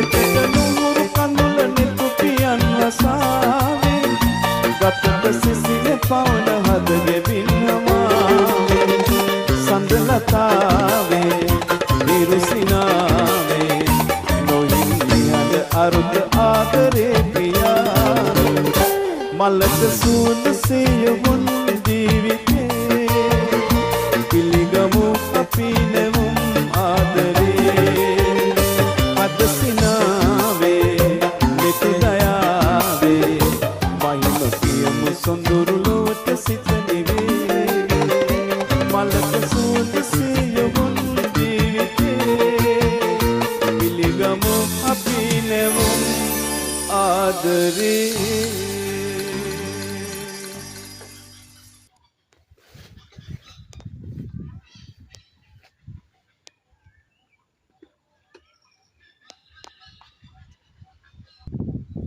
නෙතට නුහුරු කඳුල නෙතු පියන් වසාවේ ගතට සිසිල පවන හද ගෙවින්නමාවේ සඳලතාවේ විරුසිනාවේ නොහිමියද අරුද ආදරේ පියාවේ මලක සූද සියවුන් ජීවිතේ පිළිගමු අපි නෙමුම් ආදරේ අද සිනාවේ මෙති දයාවේ මහිම කියමු සොඳුරු ලොවට සිත නිවේ මලක සූද සියවුන් ජීවිතේ පිළිගමු අපි නෙමුම් ආදරේ